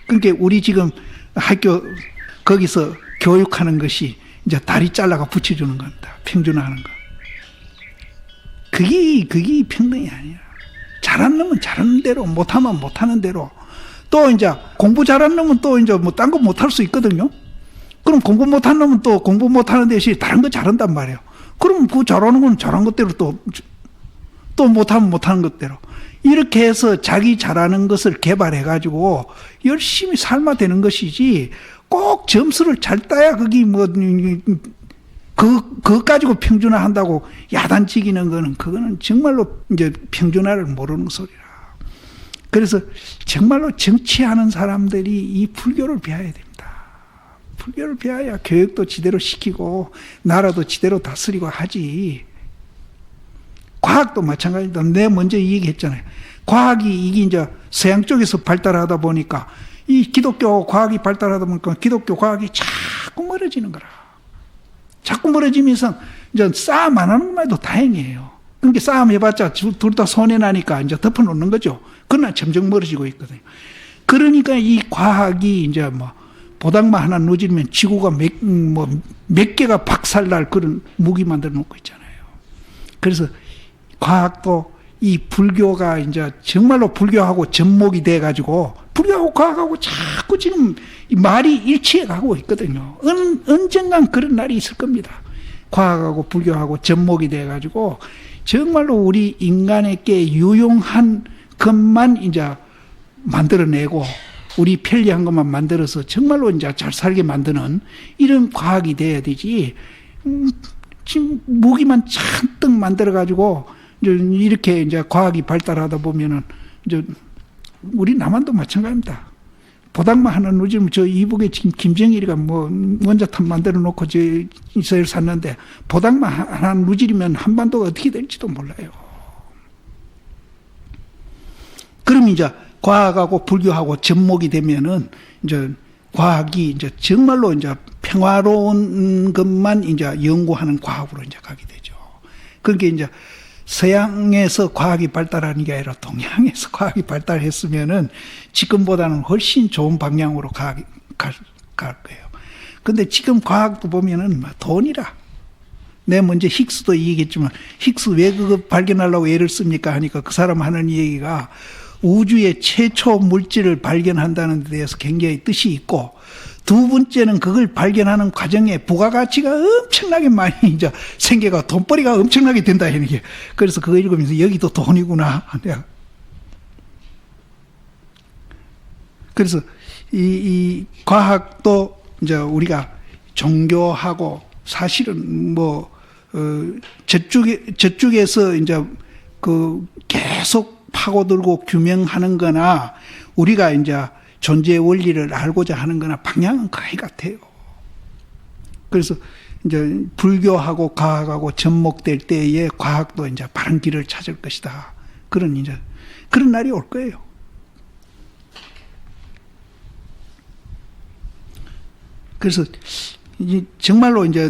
그러니까 우리 지금 학교 거기서 교육하는 것이 이제 다리 잘라가 붙여주는 겁니다. 평준화하는 거. 그게 평등이 아니야. 잘하는 놈은 잘하는 대로, 못하면 못하는 대로. 또 이제 공부 잘하는 놈은 또 이제 뭐 딴 거 못할 수 있거든요. 그럼 공부 못하는 놈은 또 공부 못하는 대신 다른 거 잘한단 말이에요. 그럼 그 잘하는 건 잘한 것대로 또 못하면 못하는 것대로. 이렇게 해서 자기 잘하는 것을 개발해가지고 열심히 삶아 되는 것이지 꼭 점수를 잘 따야 그게 뭐, 그거 가지고 평준화 한다고 야단치기는 거는 그거는 정말로 이제 평준화를 모르는 소리라. 그래서 정말로 정치하는 사람들이 이 불교를 배워야 됩니다. 불교를 배워야 교육도 지대로 시키고 나라도 지대로 다스리고 하지. 과학도 마찬가지다. 내가 먼저 이 얘기했잖아요. 과학이 이게 이제 서양 쪽에서 발달하다 보니까 이 기독교 과학이 발달하다 보니까 기독교 과학이 자꾸 멀어지는 거라. 자꾸 멀어지면서 이제 싸움 안 하는 것만 해도 다행이에요. 그러니까 싸움 해봤자 둘 다 손해나니까 이제 덮어놓는 거죠. 그러나 점점 멀어지고 있거든요. 그러니까 이 과학이 이제 뭐 보닥만 하나 누지면 지구가 몇 개가 박살날 그런 무기 만들어 놓고 있잖아요. 그래서 과학도 이 불교가 이제 정말로 불교하고 접목이 돼가지고 불교하고 과학하고 자꾸 지금 말이 일치해 가고 있거든요. 언젠간 그런 날이 있을 겁니다. 과학하고 불교하고 접목이 돼가지고 정말로 우리 인간에게 유용한 것만 이제 만들어내고 우리 편리한 것만 만들어서 정말로 이제 잘 살게 만드는 이런 과학이 돼야 되지. 지금 무기만 잔뜩 만들어가지고 이렇게 이제 과학이 발달하다 보면은 이제 우리 남한도 마찬가지입니다. 보닥만 하나 누지면 저 이북에 지금 김정일이가 뭐 원자탄 만들어 놓고 저 이스라엘 샀는데 보닥만 하나 누지면 한반도가 어떻게 될지도 몰라요. 그럼 이제 과학하고 불교하고 접목이 되면은 이제 과학이 이제 정말로 이제 평화로운 것만 이제 연구하는 과학으로 이제 가게 되죠. 그러니까 이제 서양에서 과학이 발달하는 게 아니라 동양에서 과학이 발달했으면은 지금보다는 훨씬 좋은 방향으로 갈 거예요. 근데 지금 과학도 보면은 돈이라. 내가 먼저 힉스도 얘기했지만 힉스 왜 그거 발견하려고 애를 씁니까 하니까 그 사람 하는 얘기가 우주의 최초 물질을 발견한다는 데 대해서 굉장히 뜻이 있고 두 번째는 그걸 발견하는 과정에 부가가치가 엄청나게 많이 이제 생겨가 돈벌이가 엄청나게 된다 이런 게. 그래서 그거 읽으면서 여기도 돈이구나. 그래서 이 과학도 이제 우리가 종교하고 사실은 뭐 저쪽에서 이제 그 계속 파고들고 규명하는 거나 우리가 이제 존재의 원리를 알고자 하는 거나 방향은 거의 같아요. 그래서 이제 불교하고 과학하고 접목될 때에 과학도 이제 바른 길을 찾을 것이다. 그런 날이 올 거예요. 그래서 정말로 이제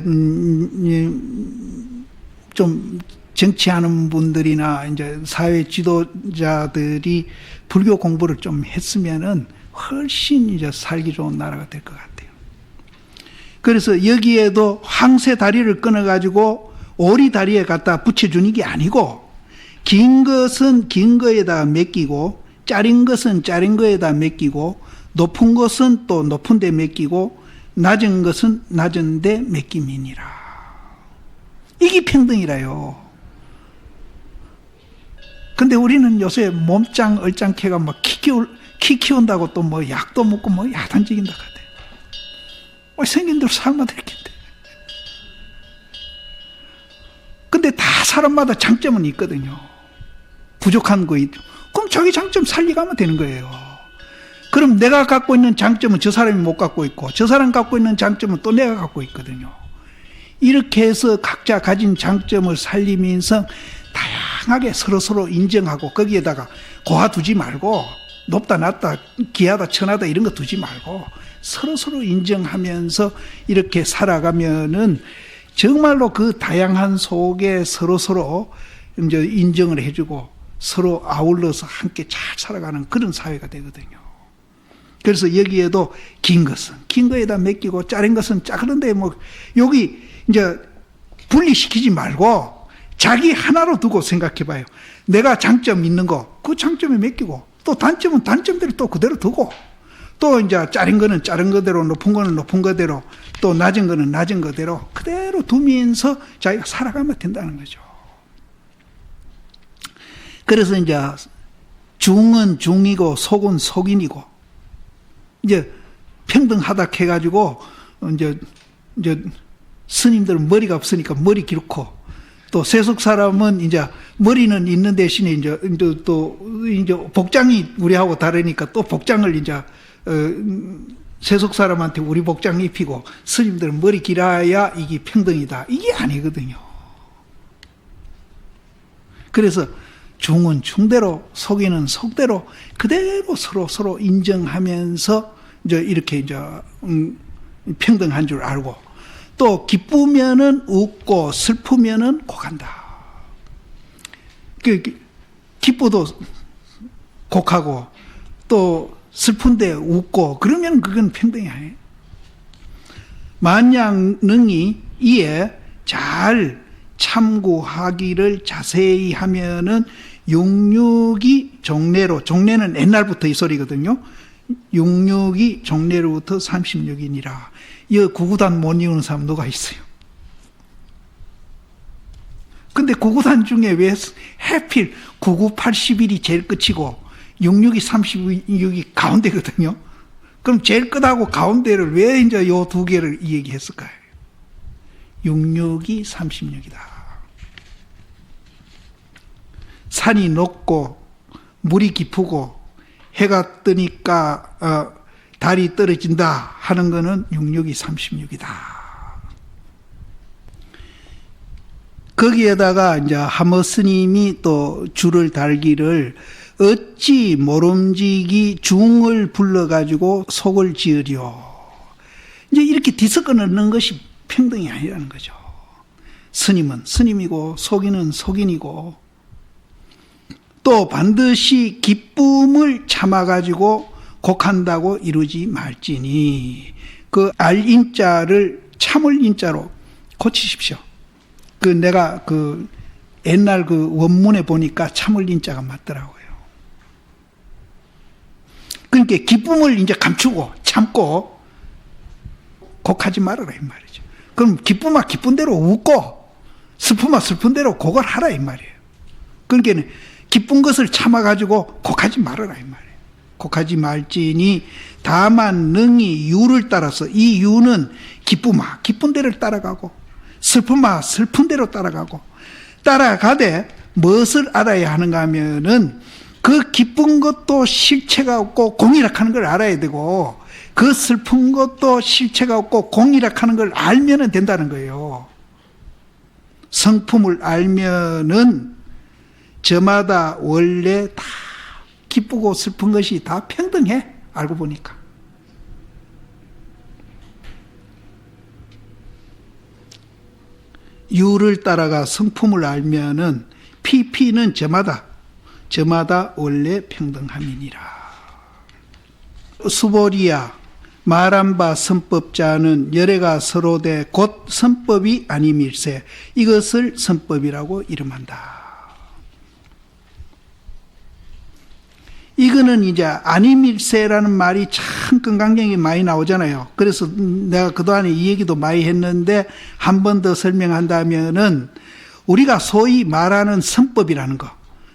좀 정치하는 분들이나 이제 사회 지도자들이 불교 공부를 좀 했으면은 훨씬 이제 살기 좋은 나라가 될 것 같아요. 그래서 여기에도 황새 다리를 끊어가지고 오리 다리에 갖다 붙여주는 게 아니고 긴 것은 긴 거에다 맡기고 짜린 것은 짜린 거에다 맡기고 높은 것은 또 높은 데 맡기고 낮은 것은 낮은 데 맡김이니라. 이게 평등이라요. 근데 우리는 요새 몸짱 얼짱캐가 막 키 키운다고 또 뭐 약도 먹고 뭐 야단지긴다 하대. 생긴 대로 살면 될 텐데. 근데 다 사람마다 장점은 있거든요. 부족한 거 있죠. 그럼 자기 장점 살리가면 되는 거예요. 그럼 내가 갖고 있는 장점은 저 사람이 못 갖고 있고 저 사람 갖고 있는 장점은 또 내가 갖고 있거든요. 이렇게 해서 각자 가진 장점을 살리면서 다양하게 서로서로 인정하고 거기에다가 고하 두지 말고 높다 낮다 귀하다 천하다 이런 거 두지 말고 서로서로 인정하면서 이렇게 살아가면은 정말로 그 다양한 속에 서로서로 이제 인정을 해주고 서로 아울러서 함께 잘 살아가는 그런 사회가 되거든요. 그래서 여기에도 긴 것은 긴 거에다 맡기고 자른 것은 그런데 뭐 여기 이제 분리시키지 말고 자기 하나로 두고 생각해 봐요. 내가 장점 있는 거 그 장점에 맡기고 또 단점은 단점대로 또 그대로 두고 또 이제 자른 거는 자른 거대로 높은 거는 높은 거대로 또 낮은 거는 낮은 거대로 그대로 두면서 자기가 살아가면 된다는 거죠. 그래서 이제 중은 중이고 속은 속인이고 이제 평등하다 해가지고 이제 스님들은 머리가 없으니까 머리 길고 또 세속 사람은 이제 머리는 있는 대신에 이제 복장이 우리하고 다르니까 또 복장을 이제 세속 사람한테 우리 복장 입히고 스님들은 머리 길어야 이게 평등이다. 이게 아니거든요. 그래서 중은 중대로 속이는 속대로 그대로 서로 인정하면서 이제 이렇게 이제 평등한 줄 알고 또 기쁘면은 웃고 슬프면은 곡한다. 기뻐도 곡하고 또 슬픈데 웃고 그러면 그건 평등이 아니에요. 만약 능히 이에 잘 참고하기를 자세히 하면은 육육이 종래로, 종래는 옛날부터 이 소리거든요. 육육이 종래로부터 36이니라. 이 구구단 못 이루는 사람 누가 있어요? 근데 구구단 중에 왜 해필 99, 80일이 제일 끝이고 66이 36이 가운데거든요. 그럼 제일 끝하고 가운데를 왜 이제 요 두 개를 이 얘기했을까요? 66이 36이다. 산이 높고 물이 깊고 해가 뜨니까 달이 떨어진다 하는 거는 66이 36이다. 거기에다가 이제 하모 스님이 또 줄을 달기를 어찌 모름지기 중을 불러가지고 속을 지으려. 이제 이렇게 뒤섞어 넣는 것이 평등이 아니라는 거죠. 스님은 스님이고 속인은 속인이고 또 반드시 기쁨을 참아가지고 곡한다고 이루지 말지니 그 알인자를 참을 인자로 고치십시오. 내가 옛날 원문에 보니까 참을 인자가 맞더라고요. 그러니까 기쁨을 이제 감추고 참고 곡하지 말아라 이 말이죠. 그럼 기쁨아 기쁜 대로 웃고 슬픔아 슬픈 대로 곡을 하라 이 말이에요. 그러니까 기쁜 것을 참아가지고 곡하지 말아라 이 말이에요. 곡하지 말지니 다만 능히 유를 따라서 이 유는 기쁨아 기쁜 대로 따라가고 슬픔아 슬픈 대로 따라가고 따라가되 무엇을 알아야 하는가 하면은 그 기쁜 것도 실체가 없고 공이락하는 걸 알아야 되고 그 슬픈 것도 실체가 없고 공이락하는 걸 알면은 된다는 거예요. 성품을 알면은 저마다 원래 다 기쁘고 슬픈 것이 다 평등해. 알고 보니까. 유를 따라가 성품을 알면은 피피는 저마다 원래 평등함이니라. 수보리야 말한 바 선법자는 열애가 서로되 곧 선법이 아님일세. 이것을 선법이라고 이름한다. 이거는 이제 아님일세라는 말이 참 건강경에 많이 나오잖아요. 그래서 내가 그동안에 이 얘기도 많이 했는데 한 번 더 설명한다면은 우리가 소위 말하는 선법이라는 거.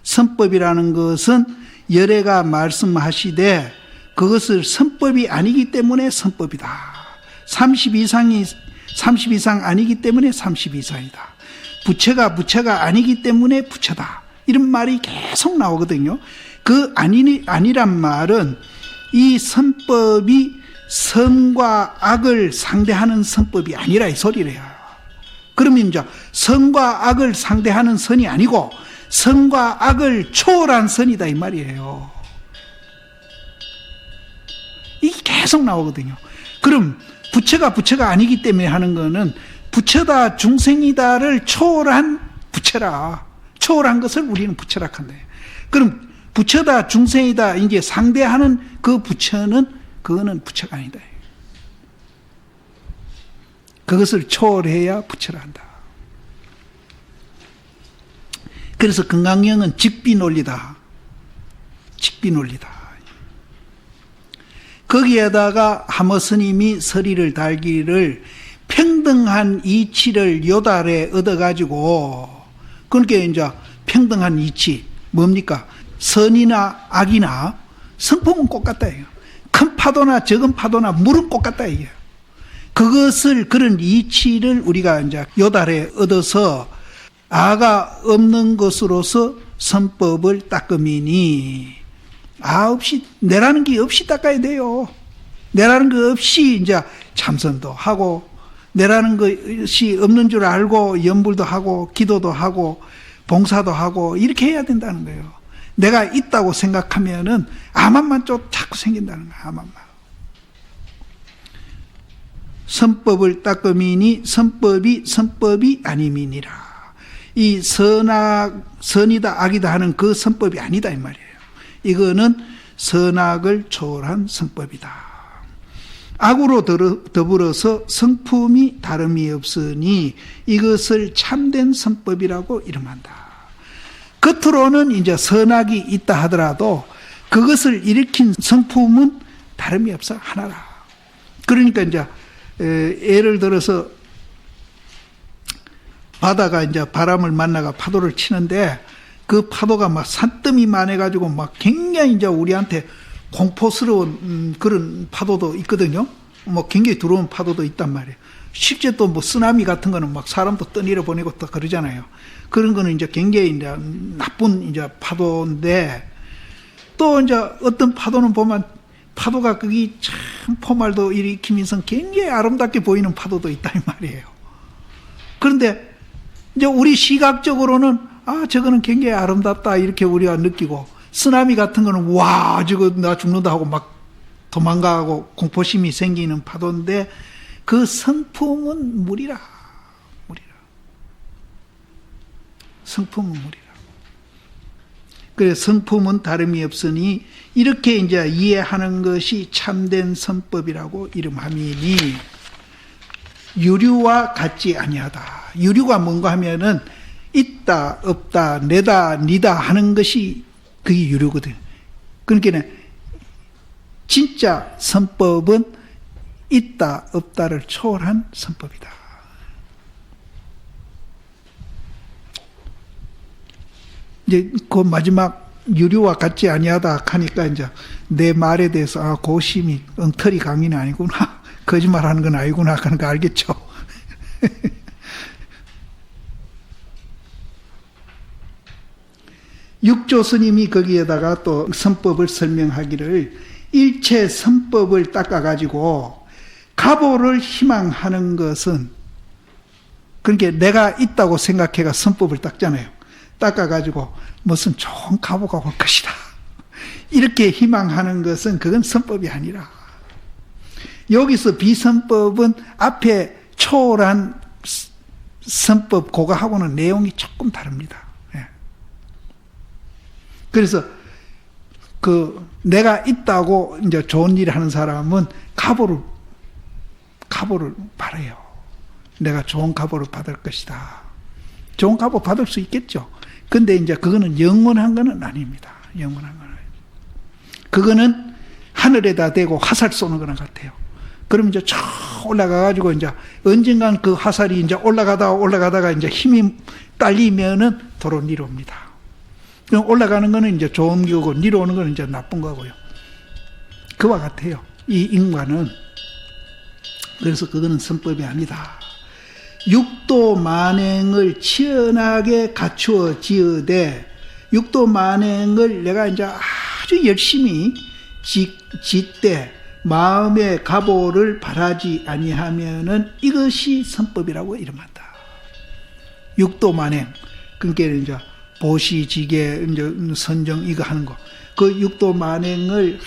선법이라는 것은 열애가 말씀하시되 그것을 선법이 아니기 때문에 선법이다. 30 이상 아니기 때문에 30 이상이다. 부처가 아니기 때문에 부처다. 이런 말이 계속 나오거든요. 그 아니란 말은 이 선법이 선과 악을 상대하는 선법이 아니라 이 소리래요. 그러면 이제 선과 악을 상대하는 선이 아니고 선과 악을 초월한 선이다 이 말이에요. 이게 계속 나오거든요. 그럼 부처가 아니기 때문에 하는 거는 부처다 중생이다를 초월한 부처라. 초월한 것을 우리는 부처라 한다. 그럼 부처다 중생이다 이제 상대하는 그 부처는 그거는 부처가 아니다. 그것을 초월해야 부처를 한다. 그래서 금강경은 직비논리다. 직비논리다. 거기에다가 하모 스님이 서리를 달기를 평등한 이치를 요달에 얻어가지고, 그러니까 이제 평등한 이치, 뭡니까? 선이나 악이나 성품은 똑같다. 큰 파도나 적은 파도나 물은 똑같다. 그것을, 그런 이치를 우리가 이제 요달에 얻어서 아가 없는 것으로서 선법을 닦으미니, 없이, 내라는 게 없이 닦아야 돼요. 내라는 거 없이 이제 참선도 하고, 내라는 것이 없는 줄 알고 염불도 하고 기도도 하고 봉사도 하고 이렇게 해야 된다는 거예요. 내가 있다고 생각하면은 암암만 좀 자꾸 생긴다는 거예요. 암암만. 선법을 닦으미니 선법이 아님이니라. 이 선이다 악이다 하는 그 선법이 아니다 이 말이에요. 이거는 선악을 초월한 선법이다. 악으로 더불어서 성품이 다름이 없으니 이것을 참된 선법이라고 이름한다. 겉으로는 이제 선악이 있다 하더라도 그것을 일으킨 성품은 다름이 없어 하나라. 그러니까 이제 예를 들어서 바다가 이제 바람을 만나가 파도를 치는데 그 파도가 막 산더미 만해가지고 막 굉장히 이제 우리한테 공포스러운 그런 파도도 있거든요. 뭐 굉장히 두려운 파도도 있단 말이에요. 실제 또 뭐 쓰나미 같은 거는 막 사람도 떠내려 보내고 또 그러잖아요. 그런 거는 이제 굉장히 이제 나쁜 이제 파도인데, 또 이제 어떤 파도는 보면 파도가 거기 참 포말도 일으키면서 굉장히 아름답게 보이는 파도도 있다 이 말이에요. 그런데 이제 우리 시각적으로는 저거는 굉장히 아름답다 이렇게 우리가 느끼고, 쓰나미 같은 거는 와 저거 나 죽는다 하고 막 도망가고 공포심이 생기는 파도인데 그 성품은 물이라. 성품은 물이라. 그래서 성품은 다름이 없으니 이렇게 이제 이해하는 것이 참된 선법이라고 이름함이니, 유류와 같지 아니하다. 유류가 뭔가 하면은 있다 없다 내다 니다 하는 것이 그게 유료거든. 그러니까 진짜 선법은 있다 없다를 초월한 선법이다. 이제 그 마지막 유료와 같지 아니하다 하니까 이제 내 말에 대해서 고심이 엉터리 강의는 아니구나, 거짓말하는 건 아니구나 하는 거 알겠죠. 육조 스님이 거기에다가 또 선법을 설명하기를, 일체 선법을 닦아가지고 가보를 희망하는 것은, 그러니까 내가 있다고 생각해가 선법을 닦잖아요. 닦아가지고 무슨 좋은 가보가 올 것이다 이렇게 희망하는 것은 그건 선법이 아니라, 여기서 비선법은 앞에 초월한 선법 그거하고는 내용이 조금 다릅니다. 그래서 내가 있다고 이제 좋은 일을 하는 사람은 가보를 바라요. 내가 좋은 가보를 받을 것이다. 좋은 가보 받을 수 있겠죠. 근데 이제 그거는 영원한 거는 아닙니다. 영원한 거는. 그거는 하늘에다 대고 화살 쏘는 거랑 같아요. 그럼 이제 쭉 올라가가지고 이제 언젠간 그 화살이 이제 올라가다가 이제 힘이 딸리면은 도로 내려옵니다. 올라가는 거는 이제 좋은 거고 내려오는 거는 이제 나쁜 거고요. 그와 같아요. 이 인과는. 그래서 그거는 선법이 아니다. 육도 만행을 치열하게 갖추어 지으되, 육도 만행을 내가 이제 아주 열심히 짓되 마음의 가보를 바라지 아니하면은 이것이 선법이라고 이름한다. 육도 만행. 그러니까 이제 보시지계, 이제 선정 이거 하는 거. 그 육도 만행을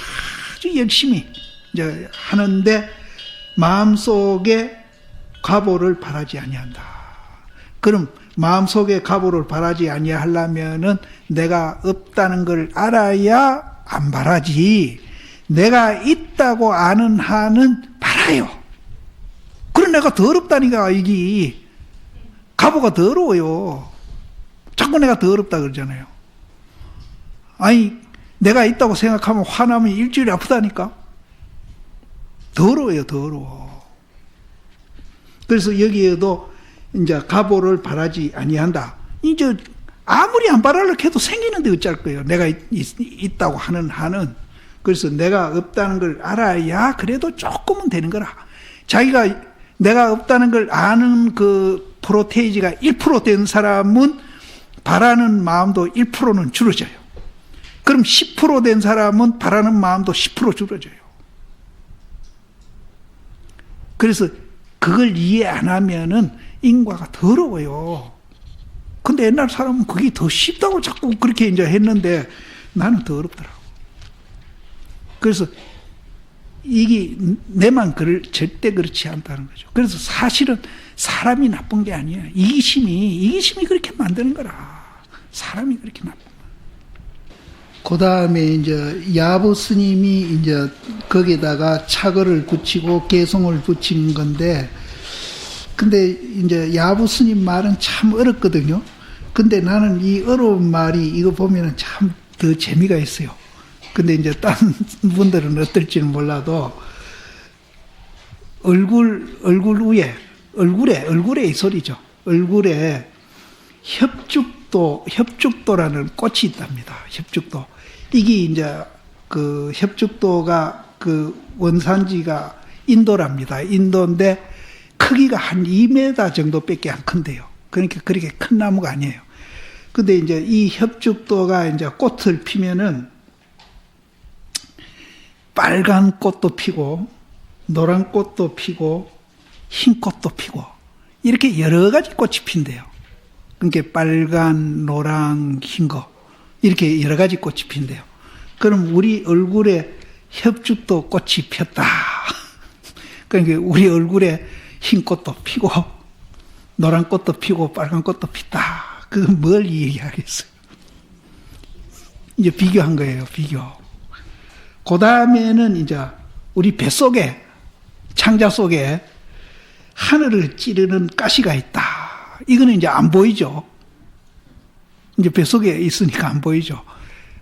아주 열심히 이제 하는데 마음속에 가보를 바라지 아니한다. 그럼 마음속에 가보를 바라지 아니하려면은 내가 없다는 걸 알아야 안 바라지. 내가 있다고 아는 한은 바라요. 그럼 내가 더럽다니까. 이게 가보가 더러워요. 자꾸 내가 더럽다 그러잖아요. 아니 내가 있다고 생각하면 화나면 일주일이 아프다니까. 더러워요, 더러워. 그래서 여기에도 이제 가보를 바라지 아니한다. 이제 아무리 안 바라려 해도 생기는데 어쩔 거예요. 내가 있다고 하는 한은. 그래서 내가 없다는 걸 알아야 그래도 조금은 되는 거라. 자기가 내가 없다는 걸 아는 그 프로테이지가 1% 된 사람은 바라는 마음도 1%는 줄어져요. 그럼 10% 된 사람은 바라는 마음도 10% 줄어져요. 그래서 그걸 이해 안 하면은 인과가 더러워요. 근데 옛날 사람은 그게 더 쉽다고 자꾸 그렇게 이제 했는데 나는 더 어렵더라고. 그래서 이게 내만 절대 그렇지 않다는 거죠. 그래서 사실은 사람이 나쁜 게 아니에요. 이기심이 그렇게 만드는 거라. 사람이 그렇게 나쁜 거야. 그 다음에 이제 야부 스님이 이제 거기에다가 차거를 붙이고 개송을 붙인 건데, 근데 이제 야부 스님 말은 참 어렵거든요. 근데 나는 이 어려운 말이 이거 보면은 참 더 재미가 있어요. 근데 이제 다른 분들은 어떨지는 몰라도 얼굴에 이 소리죠. 얼굴에 협죽도라는 꽃이 있답니다. 협죽도. 이게 이제 그 협죽도가 그 원산지가 인도랍니다. 인도인데 크기가 한 2m 정도밖에 안 큰데요. 그러니까 그렇게 큰 나무가 아니에요. 근데 이제 이 협죽도가 이제 꽃을 피면은 빨간 꽃도 피고, 노란 꽃도 피고, 흰 꽃도 피고, 이렇게 여러 가지 꽃이 핀대요. 그러니까 빨간, 노랑, 흰 거, 이렇게 여러 가지 꽃이 핀대요. 그럼 우리 얼굴에 협죽도 꽃이 폈다. 그러니까 우리 얼굴에 흰 꽃도 피고, 노란 꽃도 피고, 빨간 꽃도 폈다. 그건 뭘 얘기하겠어요? 이제 비교한 거예요, 비교. 그 다음에는 이제 우리 뱃속에, 창자 속에 하늘을 찌르는 가시가 있다. 이거는 이제 안 보이죠. 이제 뱃속에 있으니까 안 보이죠.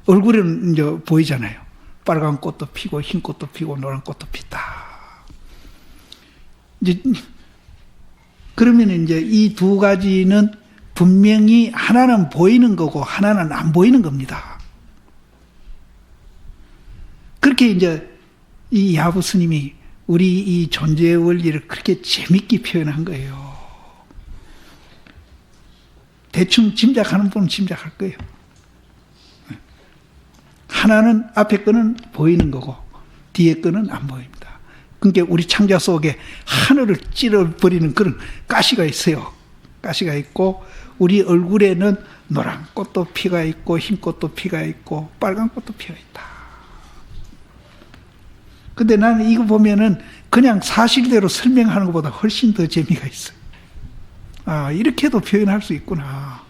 얼굴에는 이제 보이잖아요. 빨간 꽃도 피고, 흰 꽃도 피고, 노란 꽃도 피다. 이제, 그러면 이제 이 두 가지는 분명히 하나는 보이는 거고, 하나는 안 보이는 겁니다. 그렇게 이제 이 야부 스님이 우리 이 존재의 원리를 그렇게 재밌게 표현한 거예요. 대충 짐작하는 분은 짐작할 거예요. 하나는 앞에 거는 보이는 거고 뒤에 거는 안 보입니다. 그러니까 우리 창자 속에 하늘을 찌르버리는 그런 가시가 있어요. 가시가 있고 우리 얼굴에는 노란 꽃도 피가 있고 흰 꽃도 피가 있고 빨간 꽃도 피가 있다. 근데 나는 이거 보면은 그냥 사실대로 설명하는 것보다 훨씬 더 재미가 있어요. 아, 이렇게도 표현할 수 있구나.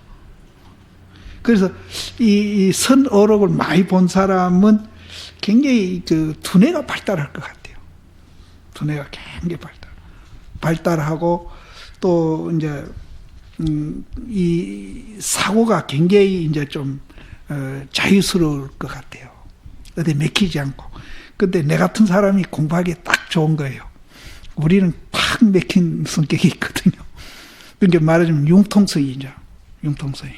그래서 이 선어록을 많이 본 사람은 굉장히 그 두뇌가 발달할 것 같아요. 두뇌가 굉장히 발달하고 또 이제 이 사고가 굉장히 이제 좀 자유스러울 것 같아요. 어디 맥히지 않고. 근데 내 같은 사람이 공부하기에 딱 좋은 거예요. 우리는 팍 맥힌 성격이 있거든요. 그러니까 말하자면 융통성이죠. 융통성이.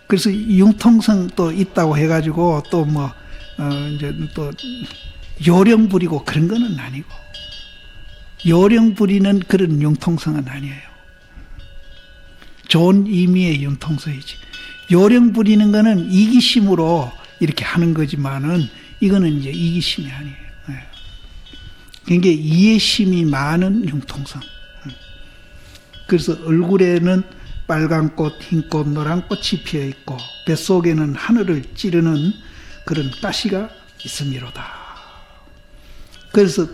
그래서 융통성도 있다고 해가지고 또 뭐 이제 또 요령 부리고 그런 거는 아니고 요령 부리는 그런 융통성은 아니에요. 좋은 의미의 융통성이지. 요령 부리는 거는 이기심으로 이렇게 하는 거지만은 이거는 이제 이기심이 아니에요. 그러니까 이해심이 많은 융통성. 그래서 얼굴에는 빨간 꽃, 흰 꽃, 노란 꽃이 피어 있고 뱃속에는 하늘을 찌르는 그런 가시가 있음이로다. 그래서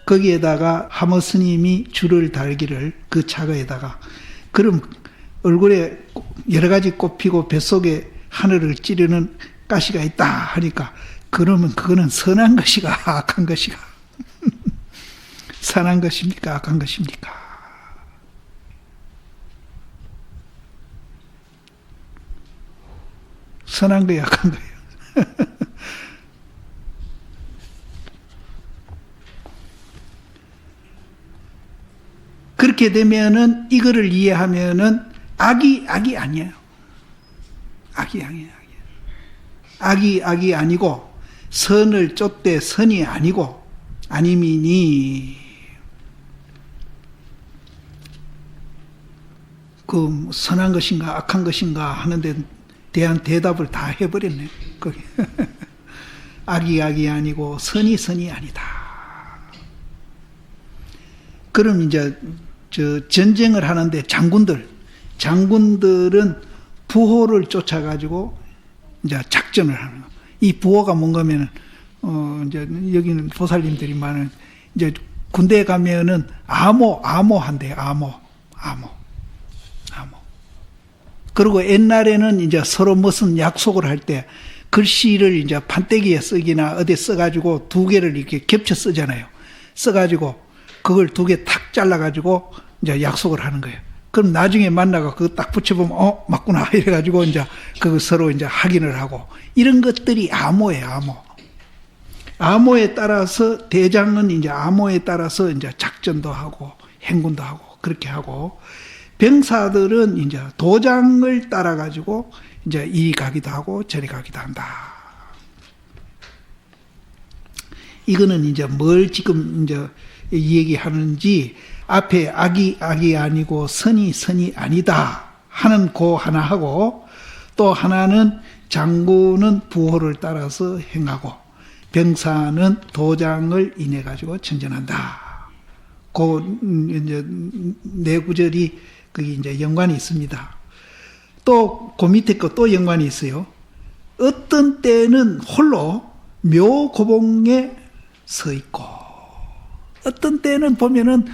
거기에다가 하모 스님이 줄을 달기를 그 차거에다가 그럼 얼굴에 여러 가지 꽃 피고 뱃속에 하늘을 찌르는 가시가 있다 하니까 그러면 그거는 선한 것이가 악한 것이가 선한 것입니까 악한 것입니까? 선한 거예요 악한 거예요? 그렇게 되면은 이거를 이해하면은 악이 아니에요. 악이 아니에요. 악이 아니고 선을 쫓되 선이 아니고 아니미니 그 선한 것인가 악한 것인가 하는데 대한 대답을 다 해버렸네. 거기 악이 아니고 선이 아니다. 그럼 이제 전쟁을 하는데 장군들은 부호를 쫓아가지고 이제 작전을 하는 거. 이 부호가 뭔가면은 이제 여기는 보살님들이 많은 이제 군대에 가면은 암호 한대 암호. 그리고 옛날에는 이제 서로 무슨 약속을 할 때 글씨를 이제 판때기에 쓰기나 어디 써가지고 두 개를 이렇게 겹쳐 쓰잖아요. 써가지고 그걸 두 개 탁 잘라가지고 이제 약속을 하는 거예요. 그럼 나중에 만나가 그거 딱 붙여보면 맞구나 이래가지고 이제 그거 서로 이제 확인을 하고 이런 것들이 암호예요. 암호에 따라서 대장은 이제 암호에 따라서 이제 작전도 하고 행군도 하고 그렇게 하고 병사들은 이제 도장을 따라가지고 이제 이리 가기도 하고 저리 가기도 한다. 이거는 이제 뭘 지금 이제 얘기하는지 앞에 악이 아니고 선이 아니다 하는 그 하나 하고 또 하나는 장군은 부호를 따라서 행하고 병사는 도장을 인해 가지고 전전한다. 그 이제 네 구절이 거기 이제 연관이 있습니다. 또 그 밑에 거 또 연관이 있어요. 어떤 때는 홀로 묘고봉에 서 있고 어떤 때는 보면은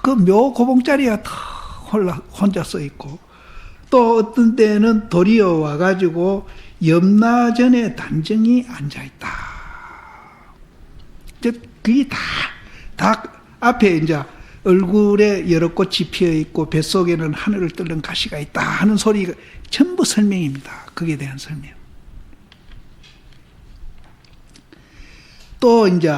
그 묘고봉자리에 혼자 서 있고 또 어떤 때는 도리어 와가지고 염라전에 단정히 앉아 있다. 그게 다 앞에 이제 얼굴에 여러 꽃이 피어 있고 뱃속에는 하늘을 뚫는 가시가 있다 하는 소리가 전부 설명입니다. 거기에 대한 설명. 또 이제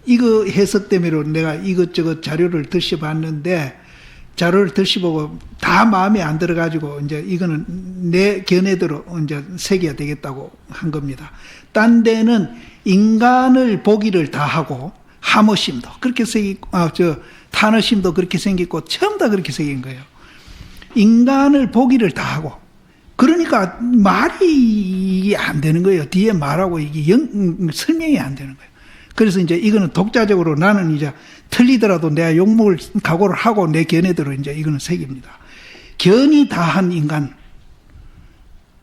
이거 해석 때문에 내가 이것저것 자료를 들춰봤는데 자료를 들춰보고 다 마음에 안 들어가지고 이제 이거는 내 견해대로 이제 새겨야 되겠다고 한 겁니다. 딴 데는 인간을 보기를 다 하고 하모심도 그렇게 생기고 타너심도 그렇게 생겼고 처음 다 그렇게 생긴 거예요. 인간을 보기를 다 하고 그러니까 말이 안 되는 거예요. 뒤에 말하고 이게 설명이 안 되는 거예요. 그래서 이제 이거는 독자적으로 나는 이제 틀리더라도 내가 욕먹을 각오를 하고 내 견해대로 이제 이거는 새깁니다. 견이 다한 인간,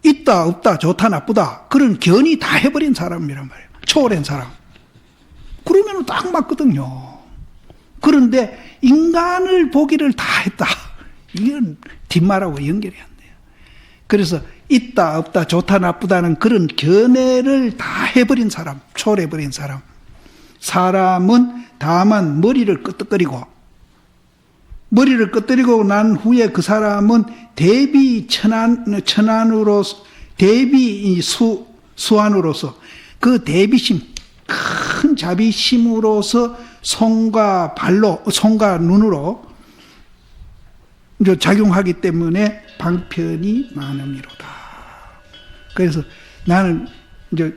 있다 없다 좋다 나쁘다 그런 견이 다 해버린 사람이란 말이에요. 초월한 사람. 그러면 딱 맞거든요. 그런데 인간을 보기를 다 했다. 이건 뒷말하고 연결이 안 돼요. 그래서 있다 없다 좋다 나쁘다는 그런 견해를 다 해버린 사람, 초월해버린 사람. 사람은 다만 머리를 끄덕거리고 난 후에 그 사람은 수안으로서 그 대비심, 큰 자비심으로서 손과 눈으로 작용하기 때문에 방편이 많음이로다. 그래서 나는 이제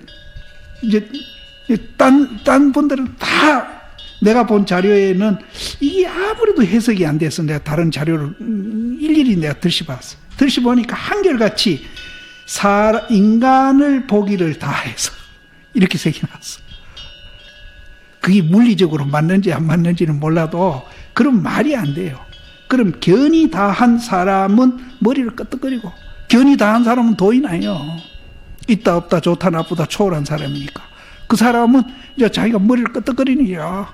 딴 분들은 다 내가 본 자료에는 이게 아무래도 해석이 안 돼서 내가 다른 자료를 일일이 내가 들춰봤어. 들춰보니까 한결같이 인간을 보기를 다 해서 이렇게 새겨놨어. 그게 물리적으로 맞는지 안 맞는지는 몰라도 그럼 말이 안 돼요. 그럼 견이 다한 사람은 머리를 끄덕거리고 견이 다한 사람은 도인 아니에요. 있다 없다 좋다 나쁘다 초월한 사람이니까 그 사람은 이제 자기가 머리를 끄덕거리는 거야.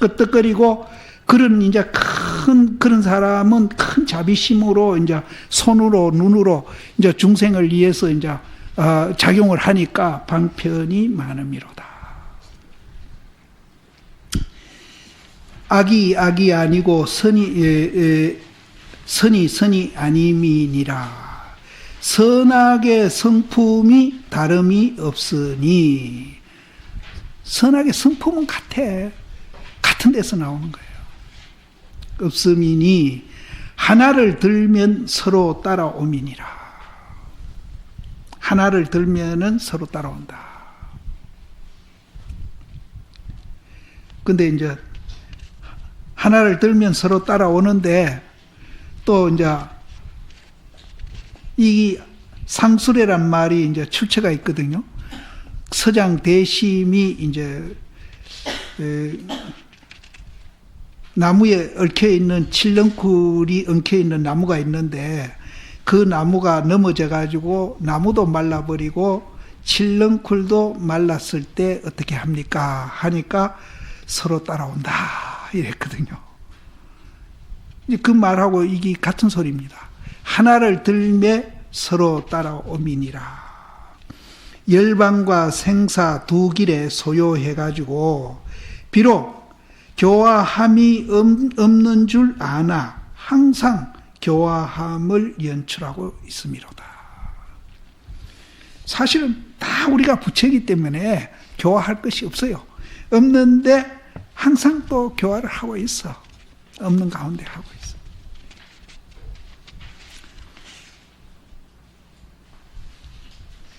끄덕거리고 그런 이제 큰 그런 사람은 큰 자비심으로 이제 손으로 눈으로 이제 중생을 위해서 이제 작용을 하니까 방편이 많음이로다. 악이 아니고 선이 아님이니라. 선악의 성품이 다름이 없으니. 선악의 성품은 같은 데서 나오는 거예요. 없음이니 하나를 들면 서로 따라오미니라. 하나를 들면은 서로 따라온다. 근데 이제 하나를 들면 서로 따라오는데 또 이제 이 상수례란 말이 이제 출처가 있거든요. 서장 대심이 이제 나무에 얽혀 있는 칠렁쿨이 엉켜 있는 나무가 있는데 그 나무가 넘어져 가지고 나무도 말라버리고 칠렁쿨도 말랐을 때 어떻게 합니까? 하니까 서로 따라온다 이랬거든요. 그 말하고 이게 같은 소리입니다. 하나를 들매 서로 따라오미니라. 열방과 생사 두 길에 소요해가지고 비록 교화함이 없는 줄 아나 항상 교화함을 연출하고 있음이로다. 사실은 다 우리가 부처이기 때문에 교화할 것이 없어요. 없는데 항상 또 교화를 하고 있어. 없는 가운데 하고 있어.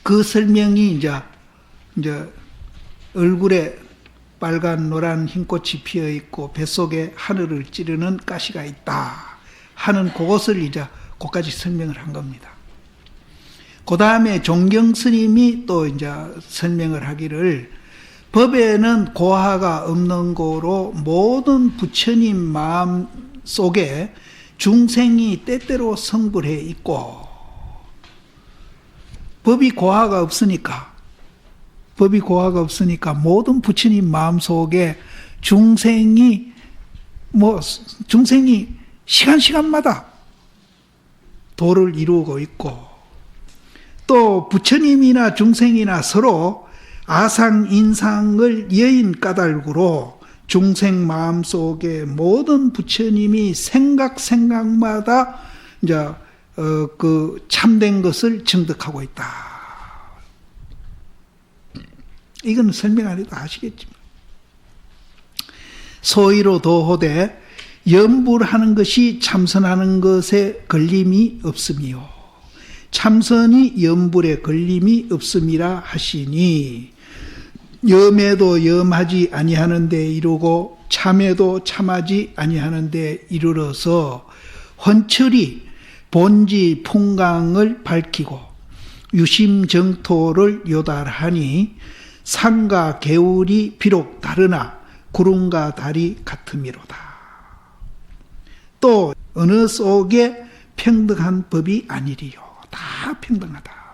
그 설명이 이제 얼굴에 빨간 노란 흰꽃이 피어 있고 뱃속에 하늘을 찌르는 가시가 있다 하는 그것을 이제 그까지 설명을 한 겁니다. 그 다음에 종경 스님이 또 이제 설명을 하기를 법에는 고하가 없는 거로 모든 부처님 마음 속에 중생이 때때로 성불해 있고 법이 고하가 없으니까 모든 부처님 마음속에 중생이 시간마다 도를 이루고 있고 또 부처님이나 중생이나 서로 아상 인상을 여인 까닭으로 중생 마음속에 모든 부처님이 생각마다 이제 그 참된 것을 증득하고 있다. 이건 설명 안 해도 아시겠지만 소위로 도호되 염불하는 것이 참선하는 것에 걸림이 없음이요 참선이 염불에 걸림이 없음이라 하시니 염에도 염하지 아니하는 데 이르고 참에도 참하지 아니하는 데 이르러서 헌철이 본지 풍강을 밝히고 유심정토를 요달하니 산과 개울이 비록 다르나 구름과 달이 같음이로다. 또 어느 속에 평등한 법이 아니리요. 다 평등하다.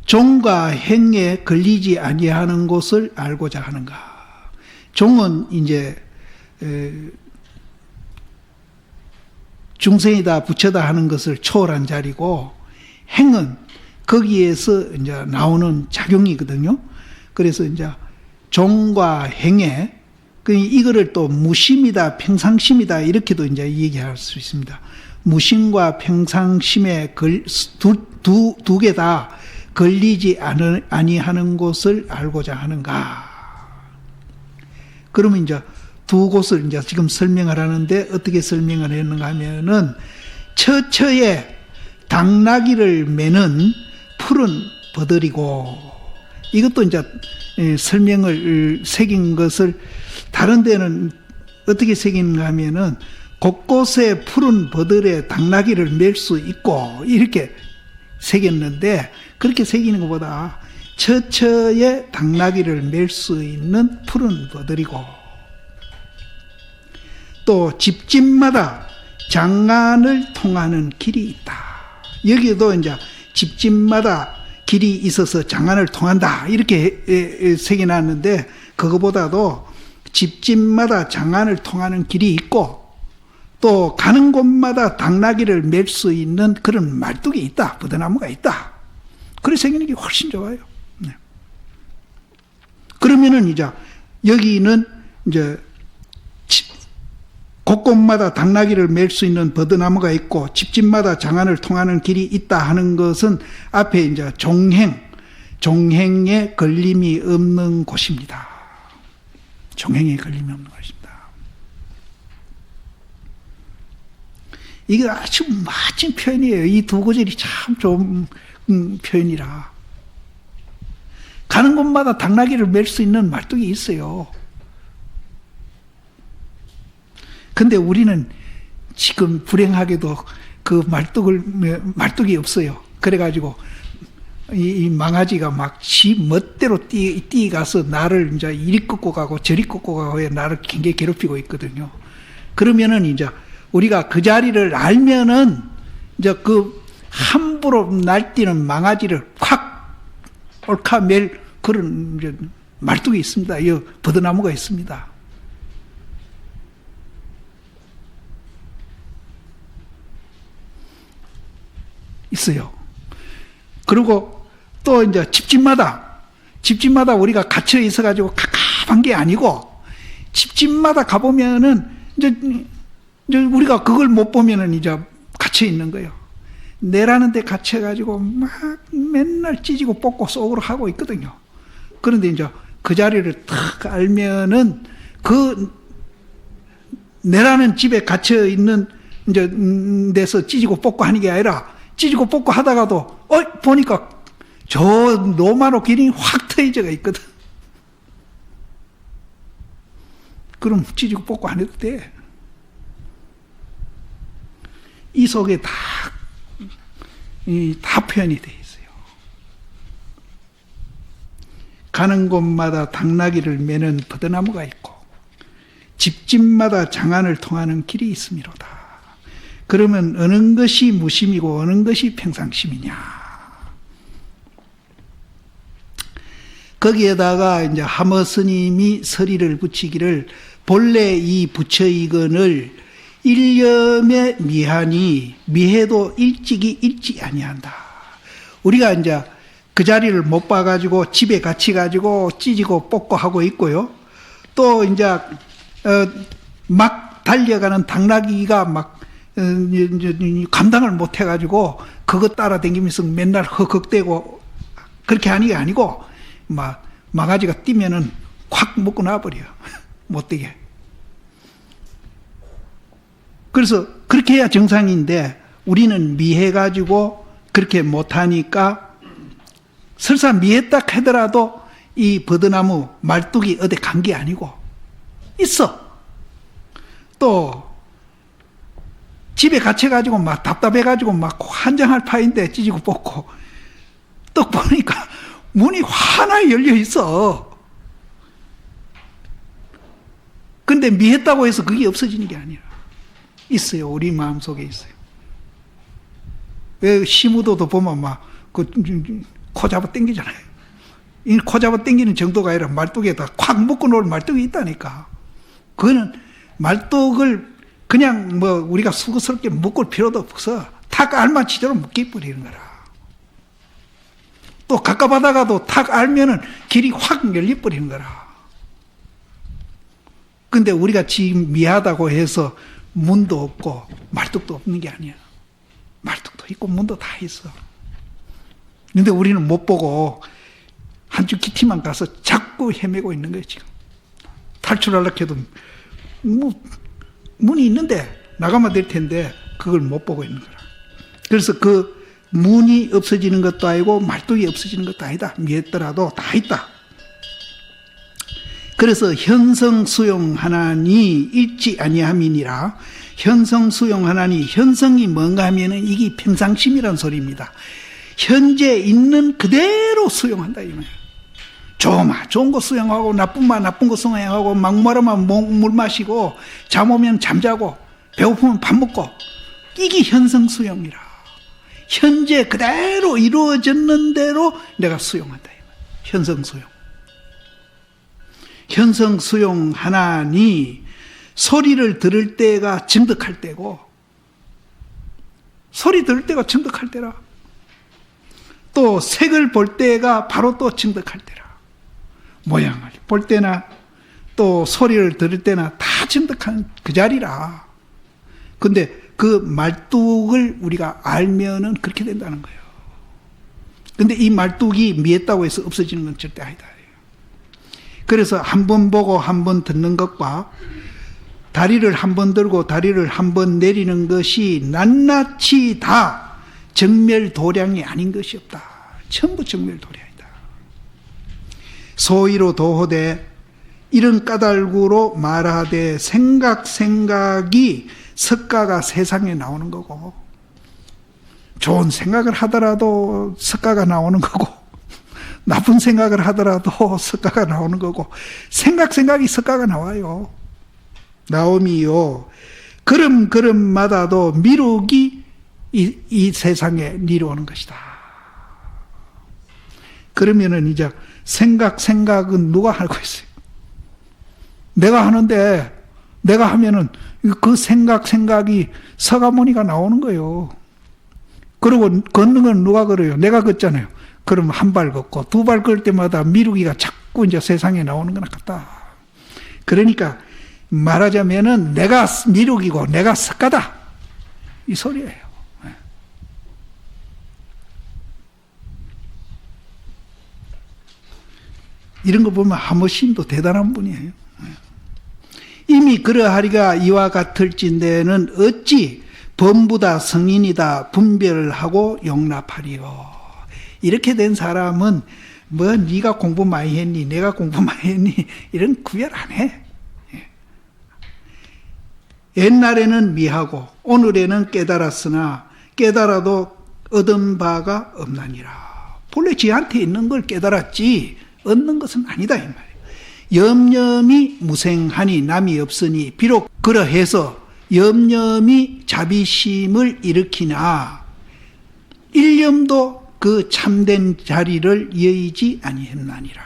종과 행에 걸리지 아니하는 것을 알고자 하는가. 종은 이제 중생이다 부처다 하는 것을 초월한 자리고 행은 거기에서 이제 나오는 작용이거든요. 그래서 이제 종과 행에 이거를 또 무심이다 평상심이다 이렇게도 이제 얘기할 수 있습니다. 무심과 평상심에 두 개 다 걸리지 아니하는 것을 알고자 하는가. 그러면 이제 두 곳을 이제 지금 설명을 하는데 어떻게 설명을 했는가 하면은 처처에 당나귀를 매는 푸른 버들이고 이것도 이제 설명을 새긴 것을 다른 데는 어떻게 새기는가 하면은 곳곳에 푸른 버들에 당나귀를 맬 수 있고 이렇게 새겼는데 그렇게 새기는 것보다 처처에 당나귀를 맬 수 있는 푸른 버들이고 또 집집마다 장안을 통하는 길이 있다. 여기도 이제 집집마다 길이 있어서 장안을 통한다 이렇게 새겨놨는데 그거보다도 집집마다 장안을 통하는 길이 있고 또 가는 곳마다 당나귀를 맬 수 있는 그런 말뚝이 있다. 버드나무가 있다. 그래서 생기는 게 훨씬 좋아요. 네. 그러면은 이제 여기는 이제 곳곳마다 당나귀를 맬 수 있는 버드나무가 있고 집집마다 장안을 통하는 길이 있다 하는 것은 앞에 이제 종행에 걸림이 없는 곳입니다. 종행에 걸림이 없는 곳입니다. 이게 아주 멋진 표현이에요. 이 두 구절이 참 좋은 표현이라. 가는 곳마다 당나귀를 맬 수 있는 말뚝이 있어요. 근데 우리는 지금 불행하게도 그 말뚝이 없어요. 그래가지고 이 망아지가 막 지 멋대로 뛰어가서 나를 이제 이리 꺾고 가고 저리 꺾고 가고 나를 굉장히 괴롭히고 있거든요. 그러면은 이제 우리가 그 자리를 알면은 이제 그 함부로 날뛰는 망아지를 확 옳카맬 그런 이제 말뚝이 있습니다. 이 버드나무가 있습니다. 있어요. 그리고 또 이제 집집마다 우리가 갇혀 있어가지고 갑갑한 게 아니고 집집마다 가보면은 이제 우리가 그걸 못 보면은 이제 갇혀 있는 거예요. 내라는 데 갇혀가지고 막 맨날 찢고 뽑고 속으로 하고 있거든요. 그런데 이제 그 자리를 탁 알면은 그 내라는 집에 갇혀 있는 이제 데서 찢고 뽑고 하는 게 아니라 찢고 뽑고 하다가도 보니까 저 노마로 길이 확 트여져가 있거든. 그럼 찢고 뽑고 안 해도 돼. 이 속에 다 표현이 되어 있어요. 가는 곳마다 당나귀를 매는 버드나무가 있고 집집마다 장안을 통하는 길이 있음이로다. 그러면 어느 것이 무심이고 어느 것이 평상심이냐? 거기에다가 이제 하머 스님이 서리를 붙이기를 본래 이 부처이건을 일념에 미하니 미해도 일찍이 일찍 아니한다. 우리가 이제 그 자리를 못 봐가지고 집에 갇히 가지고 찢고 뽑고 하고 있고요. 또 이제 막 달려가는 당나귀가 막 감당을 못 해가지고 그것 따라다니면서 맨날 헉헉대고 그렇게 하는 게 아니고 막 망아지가 뛰면은 확 묶고 놔버려. 못 되게. 그래서 그렇게 해야 정상인데 우리는 미해가지고 그렇게 못하니까 설사 미했다 하더라도 이 버드나무 말뚝이 어디 간 게 아니고 있어. 또 집에 갇혀가지고 막 답답해가지고 막 한장할 파인데 찢고 뽑고 또 보니까 문이 하나 열려 있어. 근데 미했다고 해서 그게 없어지는 게 아니라 있어요. 우리 마음속에 있어요. 왜 시무도도 보면 막 코 잡아 당기잖아요. 이 코 잡아 당기는 정도가 아니라 말뚝에다 콱 묶어 놓을 말뚝이 있다니까. 그거는 말뚝을 그냥 뭐 우리가 수고스럽게 묶을 필요도 없어. 탁 알맞히도록 묶여버리는 거라. 또 가까바다가도 탁 알면은 길이 확 열려버리는 거라. 근데 우리가 지금 미하다고 해서 문도 없고 말뚝도 없는 게 아니야. 말뚝도 있고 문도 다 있어. 근데 우리는 못 보고 한쪽 기티만 가서 자꾸 헤매고 있는 거예요, 지금. 탈출하려고 해도 문이 있는데 나가면 될 텐데 그걸 못 보고 있는 거라. 그래서 그 문이 없어지는 것도 아니고 말뚝이 없어지는 것도 아니다. 미했더라도 다 있다. 그래서 현성수용하나니 잊지 아니함이니라. 현성수용하나니 현성이 뭔가 하면은 이게 평상심이란 소리입니다. 현재 있는 그대로 수용한다 이 말이에요. 좋은 거 수용하고 나쁜 거 수용하고 막마르면 물 마시고 잠 오면 잠자고 배고프면 밥 먹고 이게 현성수용이라. 현재 그대로 이루어졌는 대로 내가 수용한다 이 말이에요. 현성수용. 견성 수용 하나니 소리를 들을 때가 정득할 때고, 소리 들을 때가 정득할 때라. 또 색을 볼 때가 바로 또 정득할 때라. 모양을 볼 때나 또 소리를 들을 때나 다 정득한 그 자리라. 근데 그 말뚝을 우리가 알면은 그렇게 된다는 거예요. 근데 이 말뚝이 미했다고 해서 없어지는 건 절대 아니다. 그래서 한 번 보고 한 번 듣는 것과 다리를 한 번 들고 다리를 한 번 내리는 것이 낱낱이 다 정멸도량이 아닌 것이 없다. 전부 정멸도량이다. 소위로 도호되 이런 까닭으로 말하되 생각이 석가가 세상에 나오는 거고, 좋은 생각을 하더라도 석가가 나오는 거고, 나쁜 생각을 하더라도 석가가 나오는 거고, 생각이 석가가 나와요. 나옴이요. 걸음마다도 미룩이 이 세상에 이루어오는 것이다. 그러면은 이제 생각은 누가 하고 있어요? 내가 하는데, 내가 하면은 그 생각이 서가모니가 나오는 거예요. 그리고 걷는 건 누가 걸어요? 내가 걷잖아요. 그럼 한 발 걷고 두 발 걸 때마다 미루기가 자꾸 이제 세상에 나오는 거나 같다. 그러니까 말하자면은 내가 미룩이고 내가 석가다. 이 소리예요. 이런 거 보면 하모심도 대단한 분이에요. 이미 그러하리가 이와 같을진대는 어찌 범부다 성인이다 분별하고 용납하리요. 이렇게 된 사람은 뭐 네가 공부 많이 했니 내가 공부 많이 했니 이런 구별 안 해. 옛날에는 미하고 오늘에는 깨달았으나 깨달아도 얻은 바가 없나니라. 본래 지한테 있는 걸 깨달았지 얻는 것은 아니다 이 말이에요. 염념이 무생하니 남이 없으니 비록 그러해서 염념이 자비심을 일으키나 일념도 그 참된 자리를 여의지 아니했나니라.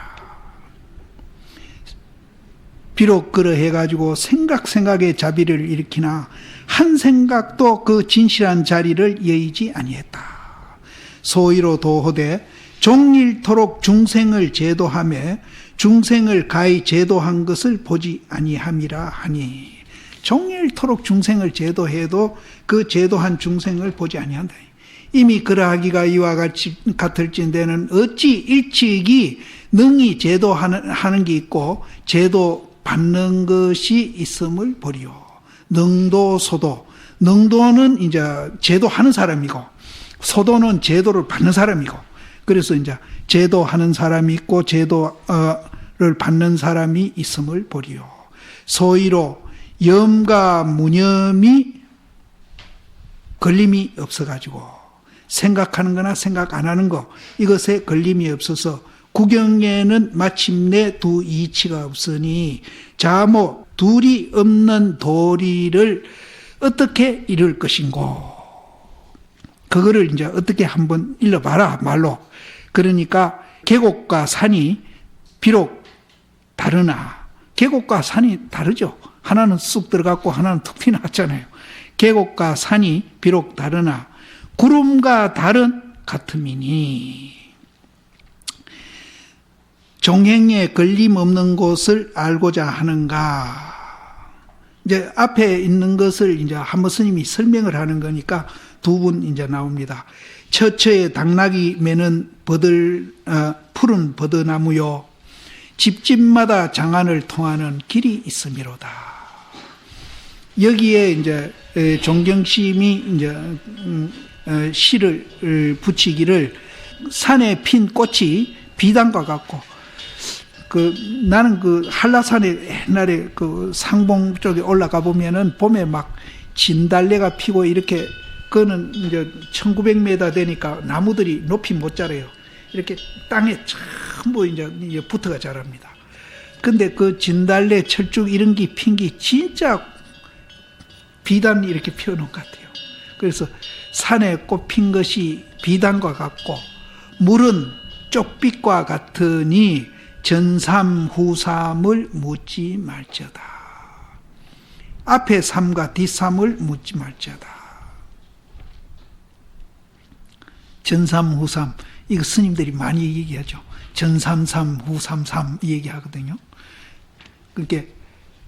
비록 그러해가지고 생각의 자비를 일으키나 한 생각도 그 진실한 자리를 여의지 아니했다. 소위로 도호되 종일토록 중생을 제도하며 중생을 가히 제도한 것을 보지 아니함이라 하니, 종일토록 중생을 제도해도 그 제도한 중생을 보지 아니한다. 이미 그러하기가 이와 같을진대는 어찌 일찍이 능히 제도하는 게 있고 제도 받는 것이 있음을 보리요. 능도 소도. 능도는 이제 제도하는 사람이고 소도는 제도를 받는 사람이고, 그래서 이제 제도하는 사람이 있고 제도를 받는 사람이 있음을 보리요. 소위로 염과 무념이 걸림이 없어가지고 생각하는 거나 생각 안 하는 거 이것에 걸림이 없어서 구경에는 마침내 두 이치가 없으니 자모 둘이 없는 도리를 어떻게 이룰 것인고. 그거를 이제 어떻게 한번 일러봐라 말로. 그러니까 계곡과 산이 비록 다르나, 계곡과 산이 다르죠. 하나는 쑥 들어갔고 하나는 툭 튀어나왔잖아요. 계곡과 산이 비록 다르나 구름과 달은 같음이니 종행에 걸림없는 곳을 알고자 하는가. 이제 앞에 있는 것을 이제 한번 스님이 설명을 하는 거니까 두 분 이제 나옵니다. 처처에 당나귀 매는 푸른 버드나무요. 집집마다 장안을 통하는 길이 있음이로다. 여기에 이제 종경심이 이제 시를 붙이기를 산에 핀 꽃이 비단과 같고, 나는 한라산에 옛날에 상봉 쪽에 올라가 보면은 봄에 막 진달래가 피고 이렇게, 그거는 이제 1900m 되니까 나무들이 높이 못 자라요. 이렇게 땅에 전부 이제 붙어가 자랍니다. 근데 그 진달래, 철쭉 이런 게 핀 게 진짜 비단 이렇게 피어놓은 것 같아요. 그래서 산에 꽃 핀 것이 비단과 같고 물은 쪽빛과 같으니 전삼 후삼을 묻지 말지어다. 앞에 삼과 뒷삼을 묻지 말지어다. 전삼 후삼, 이거 스님들이 많이 얘기하죠. 전삼삼 후삼삼 얘기하거든요. 그러니까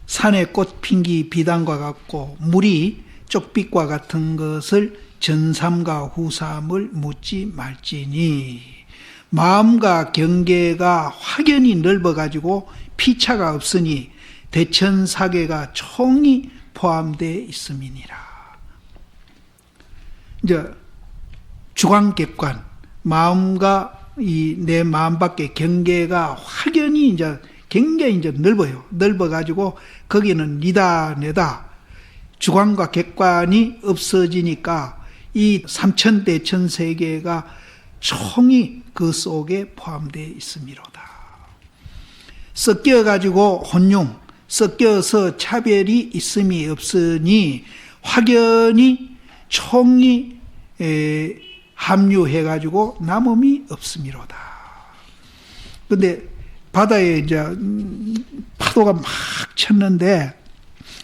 산에 꽃 핀기 비단과 같고 물이 쪽빛과 같은 것을 전삼과 후삼을 묻지 말지니, 마음과 경계가 확연히 넓어가지고 피차가 없으니 대천사계가 총이 포함되어 있음이니라. 이제 주관객관, 마음과 이 내 마음 밖의 경계가 확연히 이제 굉장히 이제 넓어요. 넓어가지고 거기는 니다 내다 주관과 객관이 없어지니까 이 삼천대천 세계가 총이 그 속에 포함되어 있음이로다. 섞여가지고 혼용, 섞여서 차별이 있음이 없으니 확연히 총이 합류해가지고 남음이 없음이로다. 근데 바다에 이제 파도가 막 쳤는데,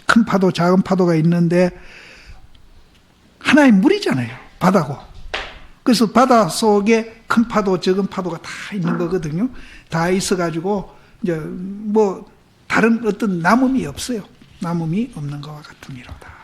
큰 파도, 작은 파도가 있는데 하나의 물이잖아요. 바다고. 그래서 바다 속에 큰 파도, 적은 파도가 다 있는 거거든요. 다 있어가지고 이제 뭐 다른 어떤 남음이 없어요. 남음이 없는 것과 같음이로다.